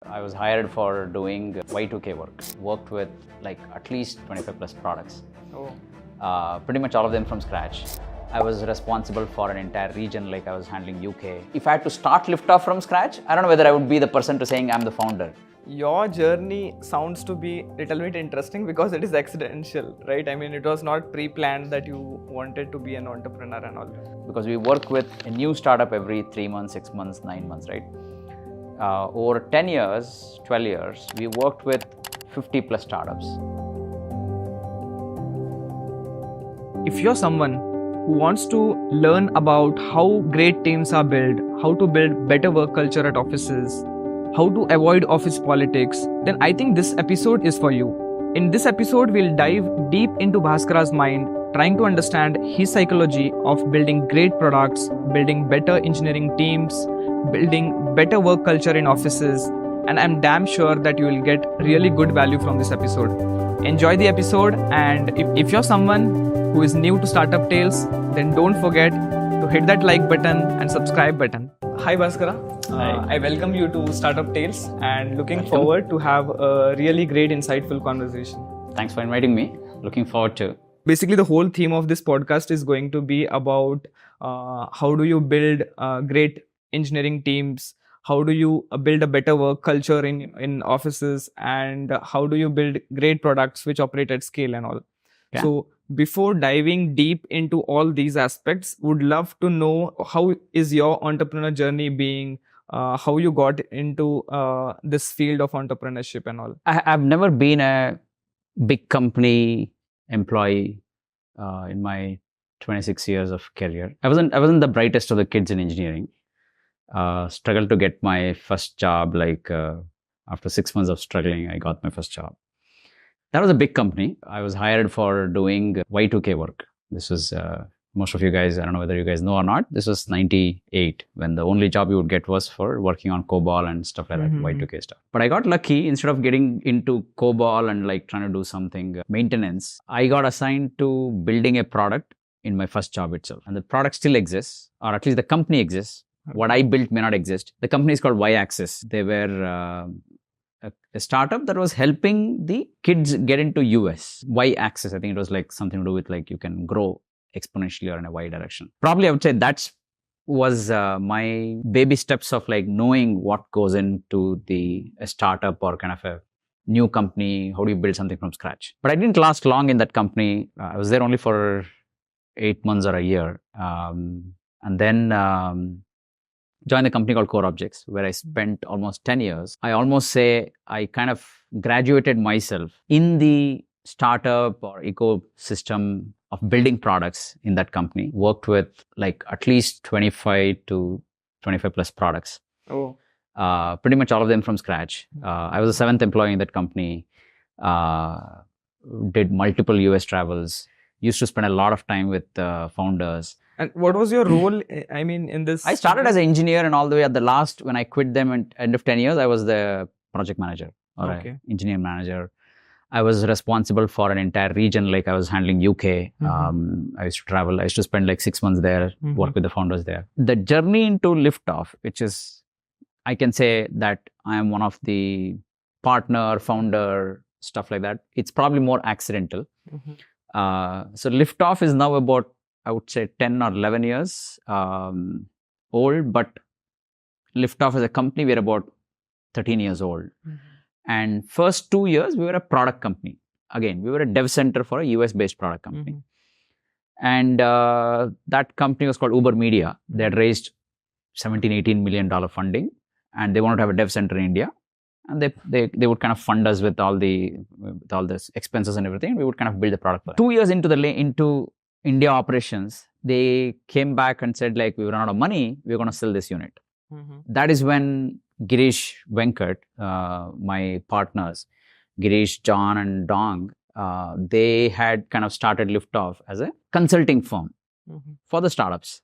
I was hired for doing Y2K work. Worked with like at least 25 plus products. Pretty much all of them from scratch. I was responsible for an entire region, like I was handling UK. If I had to start Liftoff from scratch, I don't know whether I would be the person to saying I'm the founder. Your journey sounds to be a little bit interesting because it is accidental, right? I mean, it was not pre-planned that you wanted to be an entrepreneur and all. Because we work with a new startup every 3 months, 6 months, 9 months, right? Over 10 years, 12 years, we worked with 50 plus startups. If you're someone who wants to learn about how great teams are built, how to build better work culture at offices, how to avoid office politics, then I think this episode is for you. In this episode, we'll dive deep into Bhaskara's mind, trying to understand his psychology of building great products, building better engineering teams, building better work culture in offices, and I'm damn sure that you will get really good value from this episode. Enjoy the episode, and if you're someone who is new to Startup Tales, then don't forget to hit that like button and subscribe button. Hi Bhaskara. Hi. I welcome you to Startup Tales and looking forward to have a really great insightful conversation. Thanks for inviting me. Looking forward to. Basically, the whole theme of this podcast is going to be about how do you build great engineering teams, how do you build a better work culture in offices, and how do you build great products which operate at scale and all. Yeah. So before diving deep into all these aspects, would love to know how is your entrepreneur journey being, how you got into this field of entrepreneurship and all. I've never been a big company employee in my 26 years of career. I wasn't the brightest of the kids in engineering. Struggled to get my first job. After 6 months of struggling, I got my first job. That was a big company. I was hired for doing Y2K work. This was most of you guys, I don't know whether you guys know or not, this was 98 when the only job you would get was for working on COBOL and stuff like that, Y2K stuff. But I got lucky. Instead of getting into COBOL and like trying to do something maintenance, I got assigned to building a product in my first job itself. And the product still exists, or at least the company exists. What I built may not exist. The company is called Y-Axis. They were a startup that was helping the kids get into US. Y-Axis, I think it was like something to do with like you can grow exponentially or in a Y direction. Probably I would say that was my baby steps of like knowing what goes into a startup or kind of a new company. How do you build something from scratch? But I didn't last long in that company. I was there only for 8 months or a year. And then joined a company called Core Objects, where I spent almost 10 years. I almost say I kind of graduated myself in the startup or ecosystem of building products in that company. Worked with like at least 25 to 25 plus products. Pretty much all of them from scratch. I was the 7th employee in that company. Did multiple US travels. Used to spend a lot of time with founders. And what was your role, I mean, in this? I started as an engineer, and all the way at the last, when I quit them at end of 10 years, I was the project manager or engineer manager. I was responsible for an entire region, like I was handling UK. I used to travel. I used to spend like 6 months there, work with the founders there. The journey into Liftoff, which is, I can say that I am one of the partner, founder, stuff like that. It's probably more accidental. So Liftoff is now about, I would say 10 or 11 years old, but Liftoff as a company, we're about 13 years old. And first 2 years, we were a product company. Again, we were a dev center for a US-based product company. And that company was called Uber Media. They had raised $17-18 million funding, and they wanted to have a dev center in India. And they would kind of fund us with all the expenses and everything. We would kind of build the product. 2 years into India operations, they came back and said like, we run out of money, we're going to sell this unit. That is when Girish Venkat, my partners, Girish, John and Dong, they had kind of started Liftoff as a consulting firm for the startups.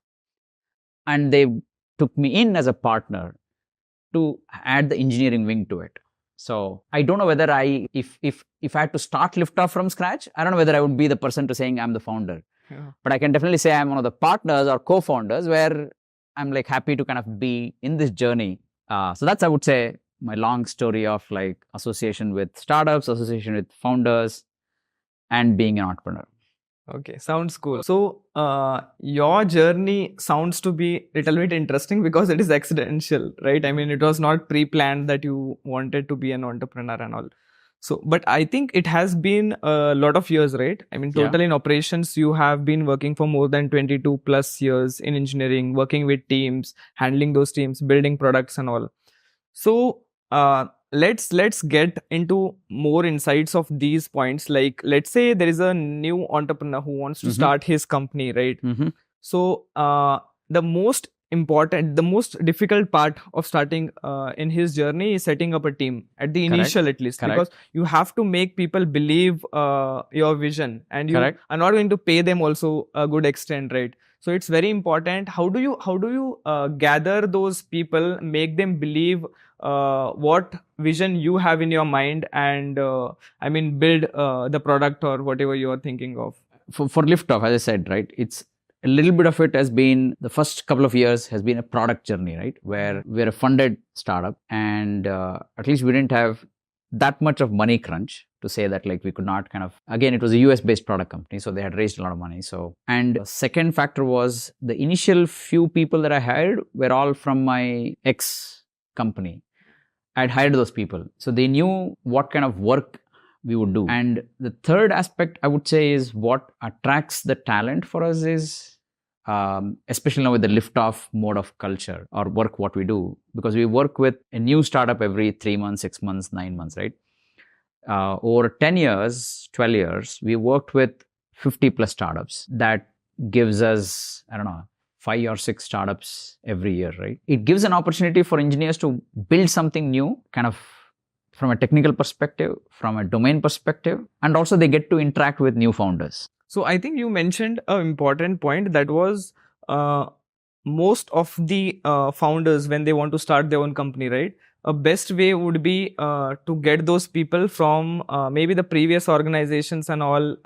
And they took me in as a partner to add the engineering wing to it. So I don't know whether if I had to start Liftoff from scratch, I don't know whether I would be the person to saying I'm the founder. But I can definitely say I'm one of the partners or co-founders where I'm like happy to kind of be in this journey. So that's, I would say, my long story of like association with startups, association with founders, and being an entrepreneur. Okay, sounds cool. So, your journey sounds to be a little bit interesting because it is accidental, right? I mean, it was not pre-planned that you wanted to be an entrepreneur and all. So, but I think it has been a lot of years, right? I mean, total in operations, you have been working for more than 22 plus years in engineering, working with teams, handling those teams, building products and all. So, let's get into more insights of these points. Like, let's say there is a new entrepreneur who wants to start his company, right? So, the most important, the most difficult part of starting in his journey is setting up a team at the initial, at least, because you have to make people believe your vision, and you are not going to pay them also a good extent, right? So it's very important. How do you gather those people, make them believe what vision you have in your mind, and I mean, build the product or whatever you are thinking of? For Liftoff, as I said, right, it's a little bit of it has been, the first couple of years has been a product journey, right, where we're a funded startup, and at least we didn't have that much of money crunch to say that like we could not kind of, again, it was a US based product company, so they had raised a lot of money. So, and the second factor was the initial few people that I hired were all from my ex company. I'd hired those people, so they knew what kind of work we would do. And the third aspect I would say is what attracts the talent for us is, especially now with the Liftoff mode of culture or work, what we do, because we work with a new startup every 3 months, 6 months, 9 months, right? Over 10 years, 12 years, we worked with 50 plus startups. That gives us, I don't know, 5 or 6 startups every year, right? It gives an opportunity for engineers to build something new, kind of from a technical perspective, from a domain perspective, and also they get to interact with new founders. So I think you mentioned an important point, that was most of the founders, when they want to start their own company, right? A best way would be to get those people from maybe the previous organizations and all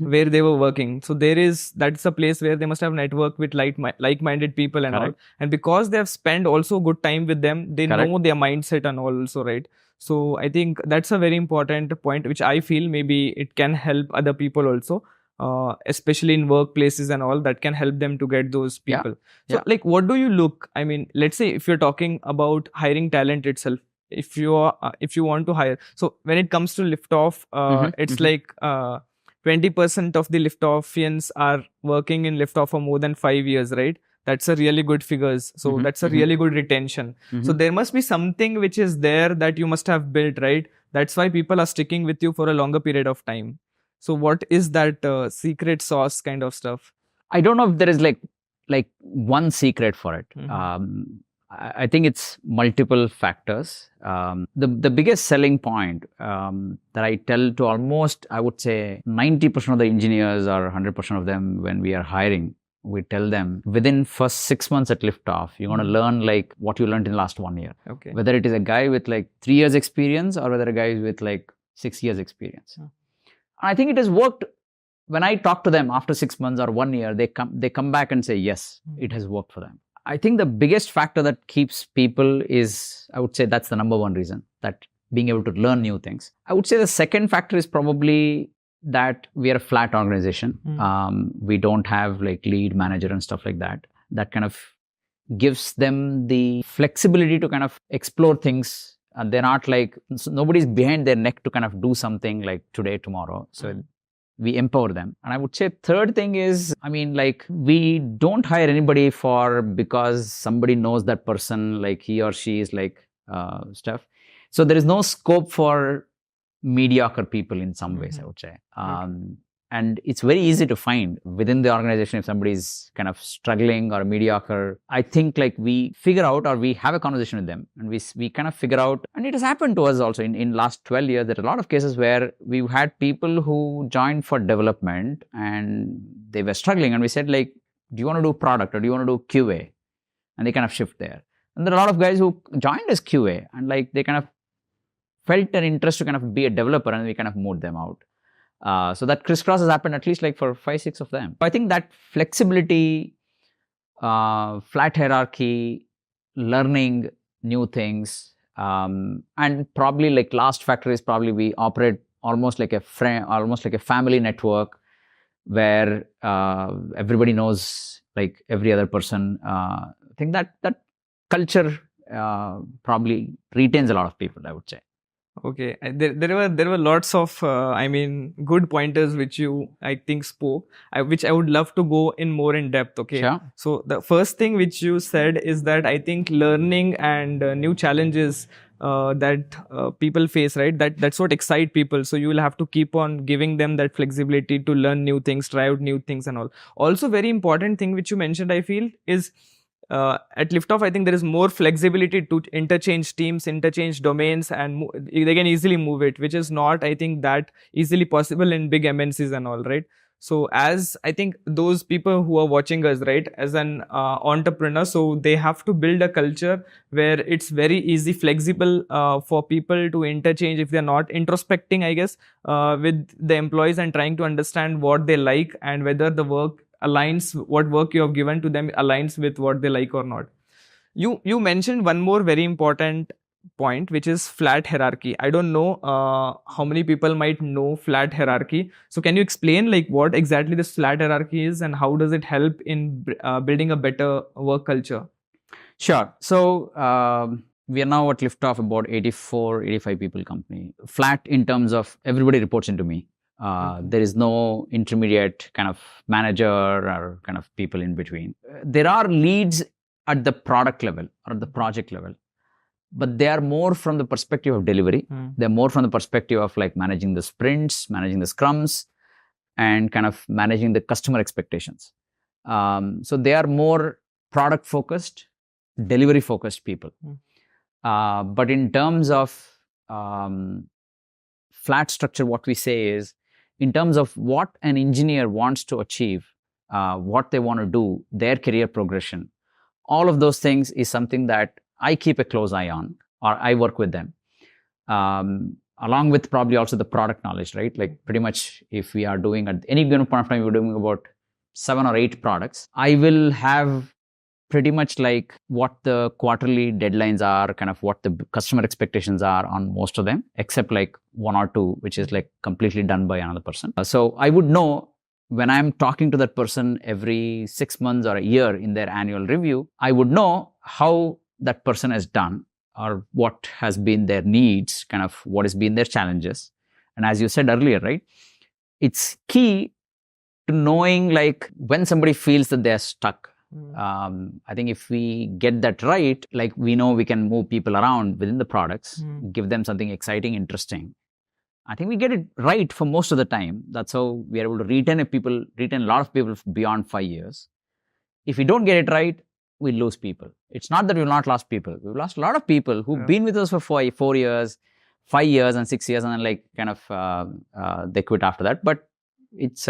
where they were working. So that's a place where they must have networked with like-minded people and all. And because they have spent also good time with them, they know their mindset and all also, right? So I think that's a very important point, which I feel maybe it can help other people also, especially in workplaces and all, that can help them to get those people. So like, what do you look? I mean, let's say if you're talking about hiring talent itself, if you want to hire. So when it comes to Liftoff, it's like 20% of the Liftoffians are working in Liftoff for more than 5 years, right? That's a really good figures. So that's a really good retention. So there must be something which is there that you must have built, right? That's why people are sticking with you for a longer period of time. So what is that secret sauce kind of stuff? I don't know if there is like one secret for it. I think it's multiple factors. The biggest selling point that I tell to almost, I would say 90% of the engineers or 100% of them when we are hiring, we tell them within first 6 months at Liftoff, you're going to learn like what you learned in the last 1 year. Okay. Whether it is a guy with like 3 years experience or whether a guy is with like 6 years experience. And I think it has worked. When I talk to them after 6 months or 1 year, they come back and say, yes, it has worked for them. I think the biggest factor that keeps people is, I would say that's the number one reason, that being able to learn new things. I would say the second factor is probably that we are a flat organization. We don't have like lead manager and stuff like that. That kind of gives them the flexibility to kind of explore things. And they're not like, so nobody's behind their neck to kind of do something like today, tomorrow. So we empower them. And I would say third thing is, I mean, like we don't hire anybody because somebody knows that person, like he or she is like stuff. So there is no scope for mediocre people in some ways, I would say. And it's very easy to find within the organization if somebody is kind of struggling or mediocre. I think like we figure out, or we have a conversation with them, and we kind of figure out, and it has happened to us also in last 12 years. There are a lot of cases where we've had people who joined for development and they were struggling, and we said like, do you want to do product or do you want to do QA? And they kind of shift there. And there are a lot of guys who joined as QA and like they kind of felt an interest to kind of be a developer, and we kind of moved them out. So that crisscross has happened at least like for 5-6 of them. I think that flexibility, flat hierarchy, learning new things, And probably like last factor is probably we operate almost like a family network where everybody knows like every other person. I think that culture probably retains a lot of people, I would say. Okay, there were lots of good pointers which you I think spoke, which I would love to go in more in depth. Okay, Sure. so the first thing which you said is that I think learning and new challenges that people face, right? That's what excite people. So you will have to keep on giving them that flexibility to learn new things, try out new things, and all. Also, very important thing which you mentioned, I feel, is at Liftoff, I think there is more flexibility to interchange teams, interchange domains, and they can easily move it, which is not, I think, that easily possible in big MNCs and all, right? So as I think those people who are watching us, right, as an entrepreneur, so they have to build a culture where it's very easy, flexible for people to interchange if they're not introspecting, I guess, with the employees and trying to understand what they like and whether the work aligns, what work you have given to them aligns with what they like or not. You mentioned one more very important point, which is flat hierarchy. I don't know how many people might know flat hierarchy. So can you explain like what exactly this flat hierarchy is and how does it help in building a better work culture? Sure. So we are now at Liftoff about 84, 85 people company. Flat in terms of everybody reports into me. There is no intermediate kind of manager or kind of people in between. There are leads at the product level or at the project level, but they are more from the perspective of delivery. They're more from the perspective of like managing the sprints, managing the scrums, and kind of managing the customer expectations. So they are more product focused, delivery focused people. But in terms of flat structure, what we say is, in terms of what an engineer wants to achieve, what they want to do, their career progression, all of those things is something that I keep a close eye on, or I work with them. Along with probably also the product knowledge, right? Like pretty much if we are doing at any given point of time, we're doing about 7 or 8 products, I will have pretty much like what the quarterly deadlines are, kind of what the customer expectations are on most of them, except like 1 or 2, which is like completely done by another person. So I would know when I'm talking to that person every 6 months or a year in their annual review, I would know how that person has done or what has been their needs, kind of what has been their challenges. And as you said earlier, right, it's key to knowing like when somebody feels that they're stuck. I think if we get that right, like we know we can move people around within the products, give them something exciting, interesting. I think we get it right for most of the time. That's how we are able to retain a lot of people beyond 5 years. If we don't get it right, we lose people. It's not that we've not lost people. We've lost a lot of people who've been with us for 4 years, 5 years and 6 years, and then like kind of they quit after that. But it's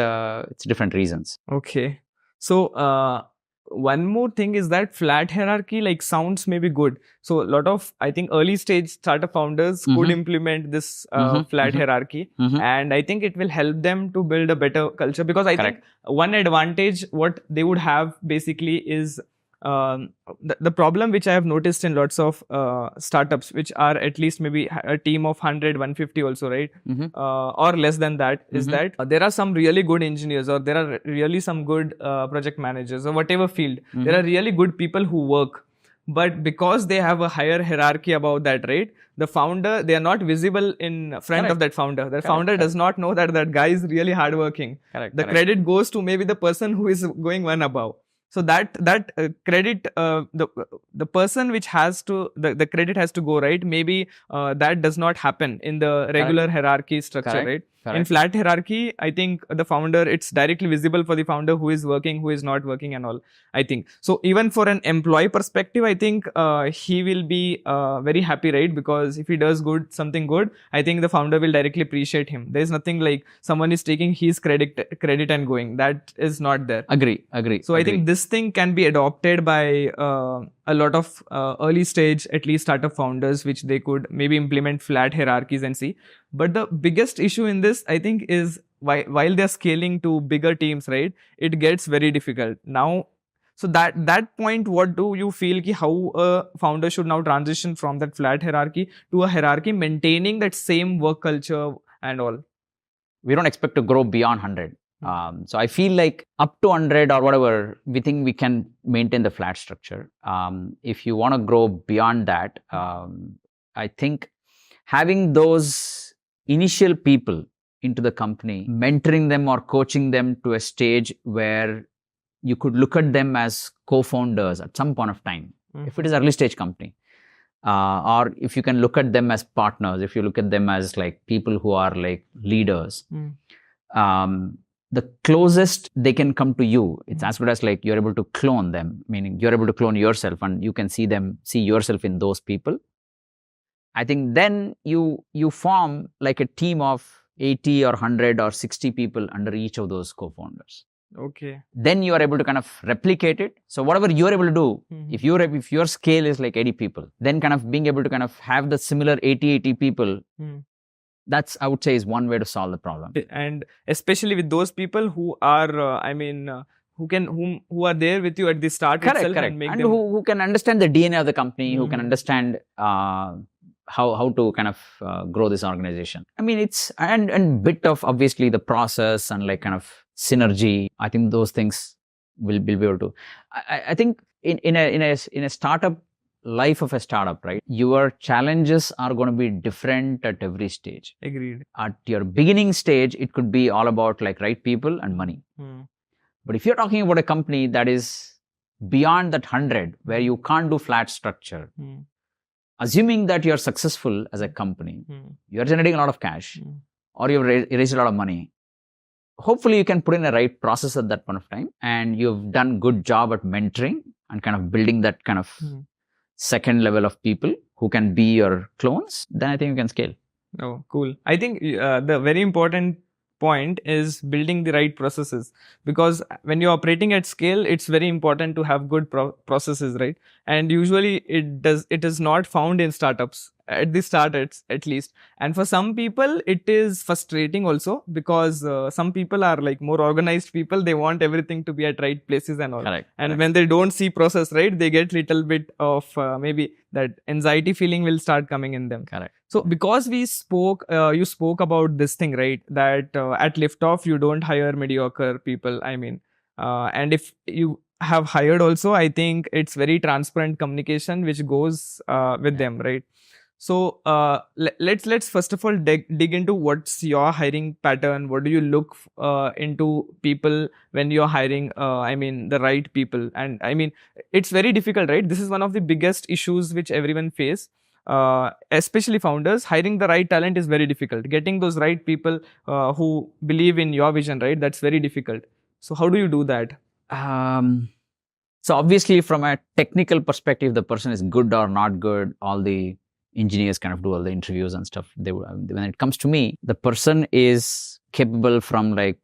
different reasons. Okay. So one more thing is that flat hierarchy like sounds maybe good. So a lot of, I think, early stage startup founders could implement this flat hierarchy, and I think it will help them to build a better culture, because I think one advantage what they would have basically is the problem which I have noticed in lots of startups, which are at least maybe a team of 100, 150 also, right? Or less than that, is that there are some really good engineers, or there are really some good project managers, or whatever field. There are really good people who work. But because they have a higher hierarchy about that, right? The founder, they are not visible in front of that founder. The founder does not know that that guy is really hardworking. The credit goes to maybe the person who is going one above. So that credit, the person which has to, the credit has to go, right? Maybe that does not happen in the regular hierarchy structure, right? In flat hierarchy, I think the founder, it's directly visible for the founder who is working, who is not working and all, I think. So even for an employee perspective, I think he will be very happy, right? Because if he does something good, I think the founder will directly appreciate him. There's nothing like someone is taking his credit and going. That is not there. Agree. So I think this thing can be adopted by a lot of early stage, at least startup founders, which they could maybe implement flat hierarchies and see. But the biggest issue in this, I think, is while they're scaling to bigger teams, right, it gets very difficult now. So that point, what do you feel ki how a founder should now transition from that flat hierarchy to a hierarchy maintaining that same work culture and all? We don't expect to grow beyond 100. So I feel like up to 100 or whatever, we think we can maintain the flat structure. If you want to grow beyond that, I think having those initial people into the company, mentoring them or coaching them to a stage where you could look at them as co-founders at some point of time, if it is an early stage company. Or if you can look at them as partners, if you look at them as like people who are like leaders, the closest they can come to you, it's as good as like you're able to clone them, meaning you're able to clone yourself and you can see yourself in those people. I think then you form like a team of 80 or 100 or 60 people under each of those co-founders. Okay. Then you are able to kind of replicate it. So whatever you're able to do, if your scale is like 80 people, then kind of being able to kind of have the similar 80 people, that's, I would say, is one way to solve the problem. And especially with those people who are, who are there with you at the start itself. And who can understand the DNA of the company, who can understand how to kind of grow this organization. I mean, it's and bit of obviously the process and like kind of synergy. I think those things will be able to. I think in a startup life of a startup, right? Your challenges are going to be different at every stage. Agreed. At your beginning stage, it could be all about like right people and money. But if you're talking about a company that is beyond that 100, where you can't do flat structure, assuming that you're successful as a company, you're generating a lot of cash, or you've raised a lot of money, hopefully you can put in a right process at that point of time, and you've done good job at mentoring and kind of building that kind of second level of people who can be your clones, then I think you can scale. Oh, cool. I think the very important point is building the right processes, because when you're operating at scale, it's very important to have good processes, right? And usually it is not found in startups at the start, at least. And for some people it is frustrating also, because some people are like more organized people, they want everything to be at right places and all. Correct. When they don't see process, right, they get little bit of maybe that anxiety feeling will start coming in them. Correct. So because we spoke, you spoke about this thing, right, that at Liftoff you don't hire mediocre people. I mean, and if you have hired also, I think it's very transparent communication which goes with them, right? So let's first of all dig into what's your hiring pattern. What do you look into people when you're hiring? I mean, the right people. And I mean, it's very difficult, right? This is one of the biggest issues which everyone face. Especially founders, hiring the right talent is very difficult. Getting those right people who believe in your vision, right? That's very difficult. So how do you do that? So obviously, from a technical perspective, the person is good or not good. All the engineers kind of do all the interviews and stuff. When it comes to me, the person is capable from like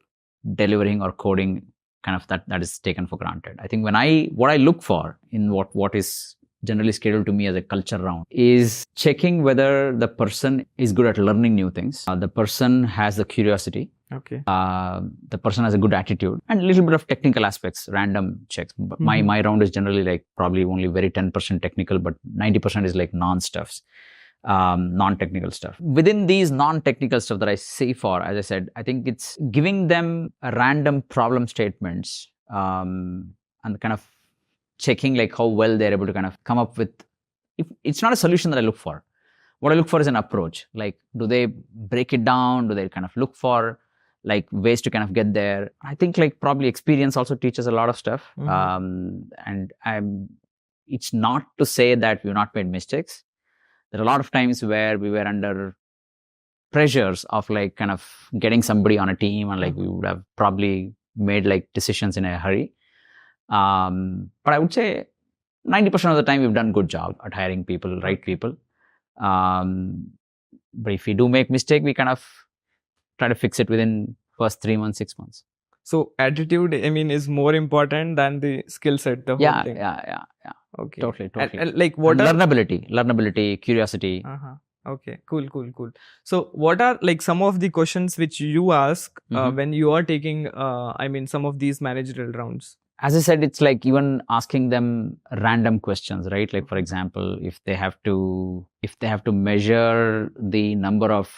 delivering or coding, kind of that is taken for granted. I think what I look for in what is generally scheduled to me as a culture round is checking whether the person is good at learning new things. The person has the curiosity. Okay. The person has a good attitude and a little bit of technical aspects, random checks. But my round is generally like probably only very 10% technical, but 90% is like non-technical stuff. Within these non-technical stuff that I say for, as I said, I think it's giving them a random problem statements and kind of checking like how well they're able to kind of come up with. It's not a solution that I look for. What I look for is an approach. Like, do they break it down? Do they kind of look for like ways to kind of get there? I think like probably experience also teaches a lot of stuff. It's not to say that we've not made mistakes. There are a lot of times where we were under pressures of like kind of getting somebody on a team, and like we would have probably made like decisions in a hurry. But I would say 90% of the time we've done good job at hiring people, right people. But if we do make mistake, we kind of try to fix it within first 3 months, 6 months. So attitude, I mean, is more important than the skill set. The whole thing. Yeah. Okay. Totally. And like what and learnability, curiosity. Okay, cool. So what are like some of the questions which you ask when you are taking, some of these managerial rounds? as I said, it's like even asking them random questions, right? Like, for example, if they have to measure the number of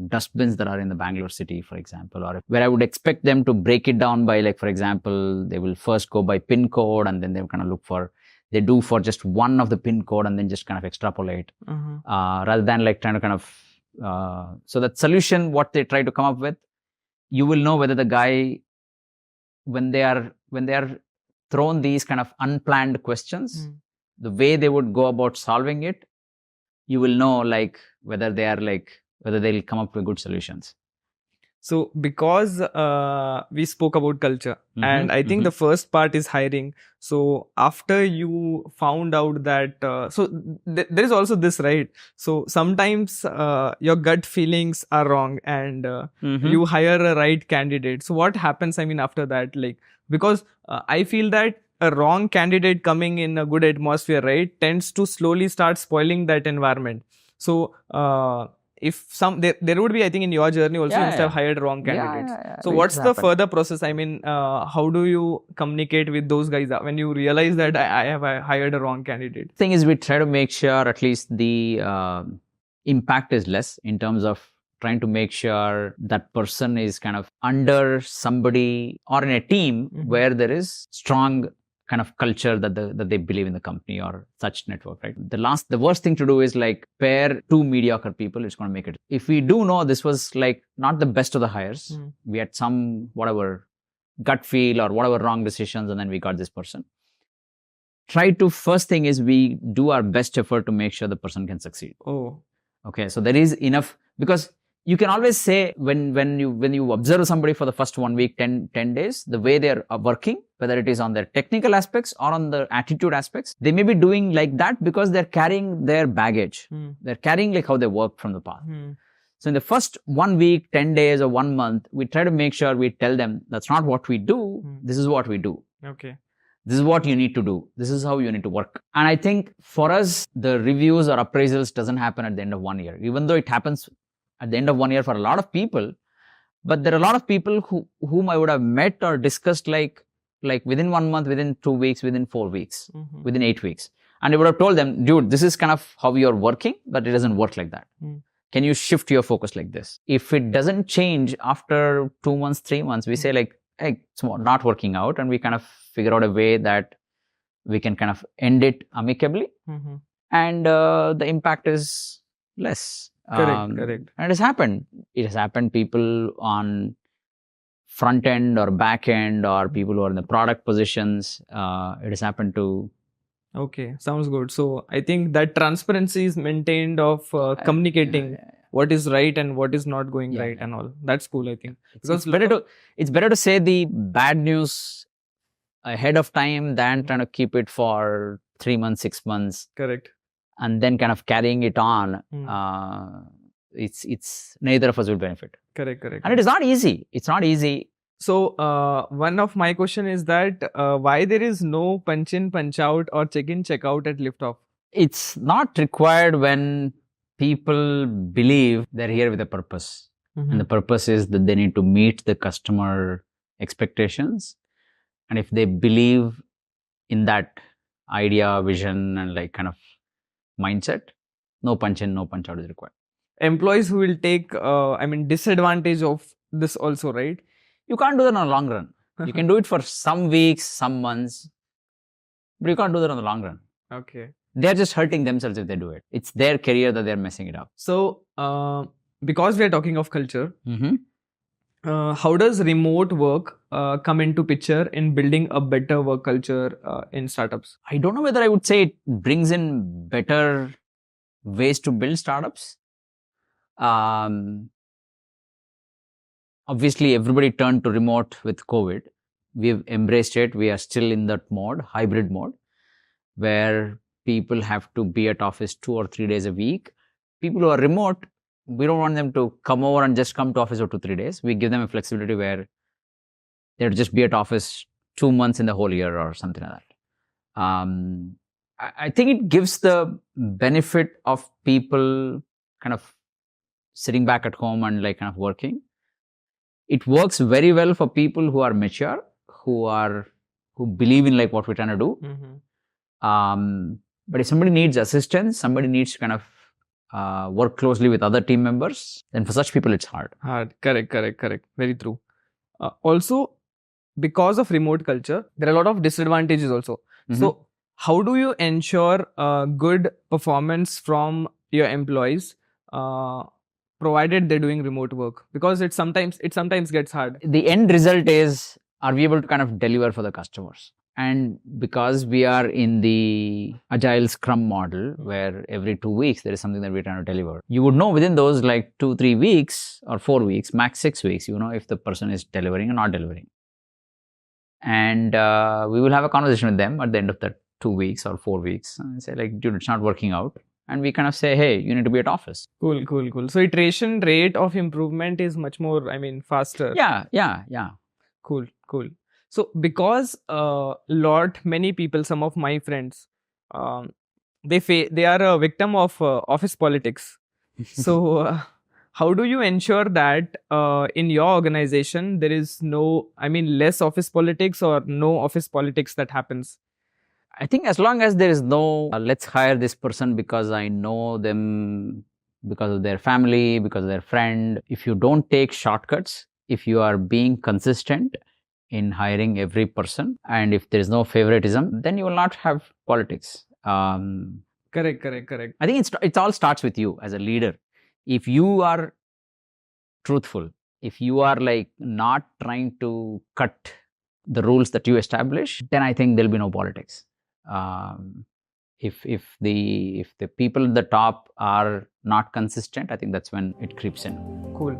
dustbins that are in the Bangalore city, for example, or where I would expect them to break it down by, like, for example, they will first go by pin code and then they kind of look for, they do for just one of the pin code and then just kind of extrapolate, rather than like trying to kind of, so that solution, what they try to come up with, you will know whether the guy, when they are thrown these kind of unplanned questions, the way they would go about solving it, you will know like whether they'll come up with good solutions. So because we spoke about culture, and I think the first part is hiring. So after you found out that, there is also this, right? So sometimes your gut feelings are wrong and you hire a right candidate. So what happens, I mean, after that? Like, because I feel that a wrong candidate coming in a good atmosphere, right, tends to slowly start spoiling that environment. So if there would be, I think in your journey also, you must have hired wrong candidates. So what's the further process? I mean, how do you communicate with those guys when you realize that I have hired a wrong candidate? Thing is, we try to make sure at least the impact is less in terms of trying to make sure that person is kind of under somebody or in a team where there is strong kind of culture that they believe in the company or such network, right? The worst thing to do is like pair two mediocre people. It's going to make it. If we do know this was like not the best of the hires, we had some whatever gut feel or whatever wrong decisions, and then we got this person. First thing is we do our best effort to make sure the person can succeed. Oh, okay. So there is enough, because you can always say when you observe somebody for the first 1 week, 10 days, the way they're working, whether it is on their technical aspects or on the attitude aspects, they may be doing like that because they're carrying their baggage. They're carrying like how they worked from the past. So in the first 1 week, 10 days or 1 month, we try to make sure we tell them that's not what we do. This is what we do. Okay. This is what you need to do. This is how you need to work. And I think for us, the reviews or appraisals doesn't happen at the end of 1 year, even though it happens at the end of 1 year for a lot of people. But there are a lot of people whom I would have met or discussed like within 1 month, within 2 weeks, within 4 weeks, within 8 weeks. And I would have told them, dude, this is kind of how you're working, but it doesn't work like that. Can you shift your focus like this? If it doesn't change after 2 months, 3 months, we say like, hey, it's not working out. And we kind of figure out a way that we can kind of end it amicably. And the impact is less. Correct. And it has happened people on front end or back end or people who are in the product positions. It has happened to. Okay, sounds good. So I think that transparency is maintained of communicating what is right and what is not going right and all. That's cool, I think. Because it's better to say the bad news ahead of time than trying to keep it for 3 months, 6 months. Correct. And then kind of carrying it on. It's neither of us will benefit. Correct. And it is not easy. It's not easy. So one of my question is that why there is no punch in, punch out or check in, check out at liftoff? It's not required when people believe they're here with a purpose. And the purpose is that they need to meet the customer expectations. And if they believe in that idea, vision, and like kind of mindset, no punch in, no punch out is required. Employees who will take, disadvantage of this also, right? You can't do that on the long run. You can do it for some weeks, some months, but you can't do that on the long run. Okay. They're just hurting themselves if they do it. It's their career that they're messing it up. So, because we are talking of culture, how does remote work come into picture in building a better work culture in startups? I don't know whether I would say it brings in better ways to build startups. Obviously, everybody turned to remote with COVID. We've embraced it. We are still in that mode, hybrid mode, where people have to be at office 2 or 3 days a week. People who are remote, we don't want them to come over and just come to office for 2-3 days. We give them a flexibility where they'll just be at office 2 months in the whole year or something like that. I think it gives the benefit of people kind of sitting back at home and like kind of working. It works very well for people who are mature, who who believe in like what we're trying to do. But if somebody needs assistance, somebody needs to kind of work closely with other team members, then for such people, it's hard. Correct. Very true. Also, because of remote culture, there are a lot of disadvantages also. So, how do you ensure good performance from your employees, provided they're doing remote work? Because it sometimes gets hard. The end result is, are we able to kind of deliver for the customers? And because we are in the agile scrum model where every 2 weeks there is something that we're trying to deliver, you would know within those like 2-3 weeks or 4 weeks, max 6 weeks, you know if the person is delivering or not delivering. And we will have a conversation with them at the end of that 2 weeks or 4 weeks and say like, dude, it's not working out. And we kind of say, hey, you need to be at office. Cool. So iteration rate of improvement is much more, faster. Yeah. Cool. So because many people, some of my friends, they are a victim of office politics. So how do you ensure that in your organization there is less office politics or no office politics that happens? I think as long as there is no, let's hire this person because I know them, because of their family, because of their friend. If you don't take shortcuts, if you are being consistent in hiring every person, and if there is no favoritism, then you will not have politics. Correct. I think it all starts with you as a leader. If you are truthful, if you are like not trying to cut the rules that you establish, then I think there'll be no politics. If the people at the top are not consistent, I think that's when it creeps in. Cool.